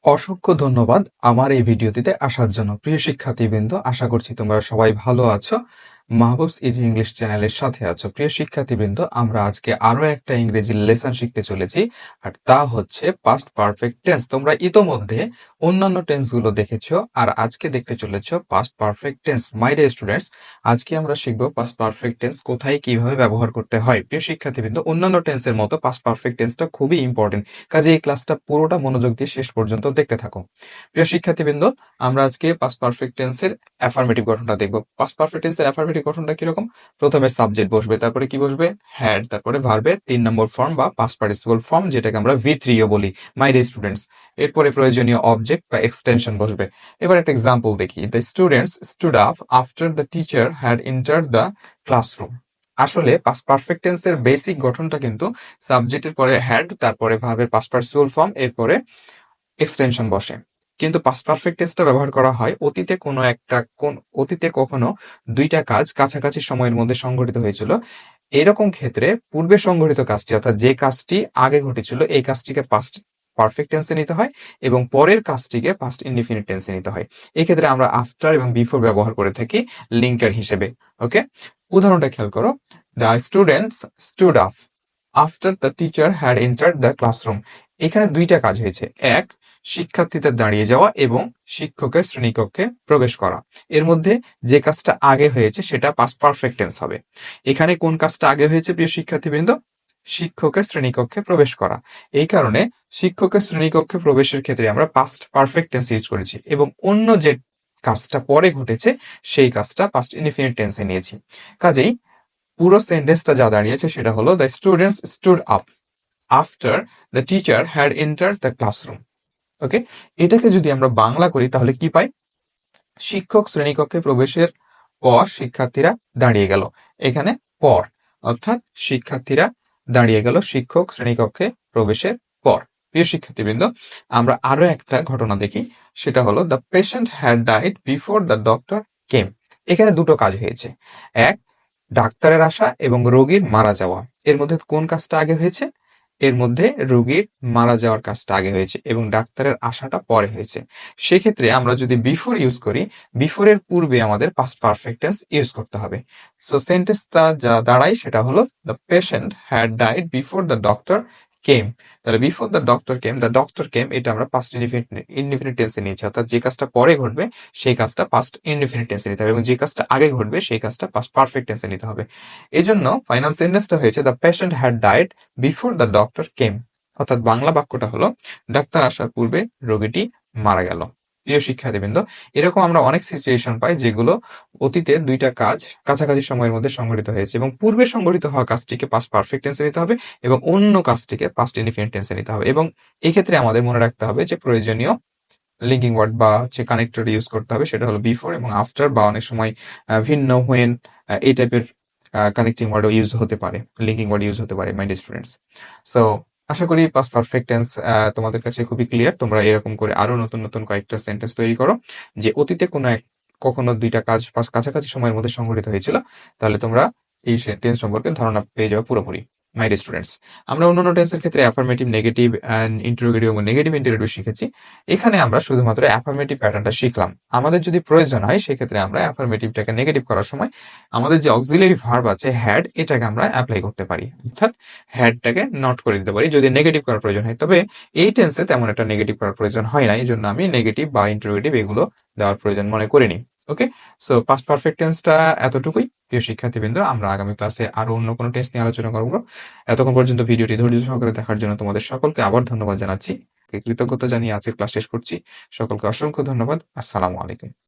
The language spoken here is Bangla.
অসংখ্য ধন্যবাদ আমার এই ভিডিওটিতে আসার জন্য। প্রিয় শিক্ষার্থীবৃন্দ, আশা করছি তোমরা সবাই ভালো আছো। মাহবুবস ইজি ইংলিশ চ্যানেলের সাথে আছো। প্রিয় শিক্ষার্থীবৃন্দ, আমরা আজকে আরো একটা ইংরেজি লেসন শিখতে চলেছি, আর তা হচ্ছে পাস্ট পারফেক্ট টেন্স। তোমরা ইতোমধ্যে অন্যান্য টেন্স গুলো দেখেছো, আর আজকে দেখতে চলেছো past perfect tense. My dear students, আজকে আমরা শিখবো পাস্ট পারফেক্ট টেন্স কোথায় কিভাবে ব্যবহার করতে হয়। প্রিয় শিক্ষার্থীবৃন্দ, অন্যান্য টেন্সের মতো পাস্ট পারফেক্ট টেন্সটা খুবই ইম্পর্টেন্ট, কাজে এই ক্লাসটা পুরোটা মনোযোগ দিয়ে শেষ পর্যন্ত দেখতে থাকো। প্রিয় শিক্ষার্থীবৃন্দ, আমরা আজকে পাস্ট পারফেক্ট টেন্সের অ্যাফার্মেটিভ গঠনটা দেখব। পাস্ট পারফেক্ট টেন্সের অ্যাফার্মেটিভ গঠনটা কিরকম? প্রথমে সাবজেক্ট বসবে, তারপরে কি বসবে? হ্যাড, তারপরে ভার্বের ৩ নম্বর ফর্ম বা পাস্ট পার্টিসিপল ফর্ম, যেটাকে আমরা V3 ও বলি। মাই ডিয়ার স্টুডেন্টস, এরপরে প্রয়োজনীয় অবজেক্ট বা এক্সটেনশন বসবে। এবার একটা এক্সাম্পল দেখি। The students stood up after the teacher had entered the classroom. আসলে পাস্ট পারফেক্ট টেন্সের বেসিক গঠনটা কিন্তু সাবজেক্টের পরে হ্যাড, তারপরে ভার্বের পাস্ট পার্টিসিপল ফর্ম, এরপরে এক্সটেনশন বসে। কিন্তু পাস্ট পারফেক্ট টেন্সটা ব্যবহার করা হয় অতীতে কখনো দুইটা কাজ কাছাকাছি সময়ের মধ্যে সংঘটিত হয়েছিল। এরকম ক্ষেত্রে পূর্বে সংঘটিত কাজটি, অর্থাৎ যে কাজটি আগে ঘটেছিল, এই কাজটিকে পাস্ট পারফেক্ট টেন্সে নিতে হয় এবং পরের কাজটিকে পাস্ট ইনডিফিনিট টেন্সে নিতে হয়। এক্ষেত্রে আমরা আফটার এবং বিফোর ব্যবহার করে থাকি লিঙ্কার হিসেবে। ওকে, উদাহরণটা খেয়াল করো। The students stood up after the teacher had entered the classroom. এখানে দুইটা কাজ হয়েছে। এক, শিক্ষার্থীদের দাঁড়িয়ে যাওয়া এবং শিক্ষকের শ্রেণীকক্ষে প্রবেশ করা। এর মধ্যে যে কাজটা আগে হয়েছে সেটা পাস্ট পারফেক্ট টেন্স হবে। এখানে কোন কাজটা আগে হয়েছে প্রিয় শিক্ষার্থীবৃন্দ? শিক্ষকের শ্রেণীকক্ষে প্রবেশ করা। এই কারণে শিক্ষকের শ্রেণীকক্ষে প্রবেশের ক্ষেত্রে আমরা পাস্ট পারফেক্ট টেন্স ইউজ করেছি, এবং অন্য যে কাজটা পরে ঘটেছে সেই কাজটা পাস্ট ইনডিফিনিট টেন্সে নিয়েছি। কাজেই পুরো সেন্টেন্সটা যা দাঁড়িয়েছে সেটা হলো the students stood up after the teacher had entered the classroom. Okay, এটাকে যদি আমরা বাংলা করি তাহলে কি পাই? শিক্ষক শ্রেণীকক্ষে প্রবেশের পর শিক্ষার্থীরা দাঁড়িয়ে গেল। এখানে পর, অর্থাৎ শিক্ষার্থীরা দাঁড়িয়ে গেল শিক্ষক শ্রেণীকক্ষে প্রবেশের পর। প্রিয় শিক্ষার্থীবৃন্দ, আমরা আরো একটা ঘটনা দেখি। সেটা হলো the patient had died before the doctor came. এখানে দুটো কাজ হয়েছে। এক, ডাক্তারের আসা এবং রোগীর মারা যাওয়া। এর মধ্যে কোন কাজটা আগে হয়েছে? এর মধ্যে রোগীর মারা যাওয়ার কাজটা আগে হয়েছে এবং ডাক্তারের আসাটা পরে হয়েছে। সেক্ষেত্রে আমরা যদি বিফোর ইউজ করি, বিফোরের পূর্বে আমাদের পাস্ট পারফেক্ট টেন্স ইউজ করতে হবে। সো সেন্টেন্সটা যা দাঁড়ায় সেটা হলো the patient had died before the doctor came. তাহলে বিফোর দ্য ডক্টর কেম এটা আমরা পাস্ট ইনডিফিনিট টেন্সে নিয়েছি, অর্থাৎ যে কাজটা পরে ঘটবে সেই কাজটা পাস্ট ইনডিফিনিট টেন্সে নিতে হবে এবং যে কাজটা আগে ঘটবে সেই কাজটা পাস্ট পারফেক্ট টেন্সে নিতে হবে। এই জন্য ফাইনাল সেন্টেন্সটা হয়েছে the patient had died before the doctor came, অর্থাৎ বাংলা বাক্যটা হলো ডাক্তার আসার পূর্বে রোগীটি মারা গেল। প্রিয় শিক্ষার্থীবৃন্দ, এরকম আমরা অনেক সিচুয়েশন পাই যেগুলো অতীতে দুইটা কাজ কাছাকাছি সময়ের মধ্যে সংঘটিত হয়েছে এবং পূর্বে সংঘটিত হওয়া কাজটিকে পাস্ট পারফেক্ট টেন্সে নিতে হবে এবং অন্য কাজটিকে পাস্ট ইনডিফিনিট টেন্সে নিতে হবে। এবং এক্ষেত্রে আমাদের মনে রাখতে হবে যে প্রয়োজনীয় লিঙ্কিং ওয়ার্ড বা হচ্ছে কানেক্টর ইউজ করতে হবে, সেটা হলো বিফোর এবং আফটার, বা অনেক সময় ভিন্ন, হোয়েন, এই টাইপের কানেক্টিং ওয়ার্ডও ইউজ হতে পারে, লিঙ্কিং ওয়ার্ড ইউজ হতে পারে। মাই ডিয়ার স্টুডেন্টস, সো আশা করি পাস্ট পারফেক্ট টেন্স তোমাদের কাছে খুবই ক্লিয়ার। তোমরা এরকম করে আরো নতুন নতুন কয়েকটা সেন্টেন্স তৈরি করো যে অতীতে কখনো দুইটা কাজ কাছাকাছি সময়ের মধ্যে সংঘটিত হয়েছিল, তাহলে তোমরা এই টেন্স সম্পর্কে ধারণা পেয়ে যাবে পুরোপুরি। মাই ডিয়ার স্টুডেন্টস, আমরা অন্যান্য টেন্সের ক্ষেত্রে অ্যাফার্মেটিভ, নেগেটিভ অ্যান্ড ইন্টারোগেটিভ এবং নেগেটিভ ইন্টারোগেটিভ শিখেছি। এখানে আমরা শুধুমাত্র অ্যাফার্মেটিভ প্যাটার্নটা শিখলাম। আমাদের যদি প্রয়োজন হয় সেক্ষেত্রে আমরা অ্যাফার্মেটিভটাকে নেগেটিভ করার সময় আমাদের যে অক্সিলারি ভার্ব আছে হ্যাড, এটাকে আমরা অ্যাপ্লাই করতে পারি, অর্থাৎ হ্যাডটাকে নট করে দিতে পারি যদি নেগেটিভ করার প্রয়োজন হয়। তবে এই টেন্সে তেমন একটা নেগেটিভ করার প্রয়োজন হয় না, এই জন্য আমি নেগেটিভ বা ইন্টারোগেটিভ এগুলো দেওয়ার প্রয়োজন মনে করিনি। ওকে, সো পাস্ট পারফেক্ট টেন্সটা এতটুকুই। প্রিয় শিক্ষার্থীবৃন্দ, আমরা আগামী ক্লাসে আরো অন্য কোনো টেন্স নিয়ে আলোচনা করবো। এতক্ষণ পর্যন্ত ভিডিওটি ধৈর্য সহকারে দেখার জন্য তোমাদের সকলকে আবার ধন্যবাদ জানাচ্ছি। কৃতজ্ঞতা জানিয়ে আজকের ক্লাস শেষ করছি। সকলকে অসংখ্য ধন্যবাদ। আসসালামু আলাইকুম।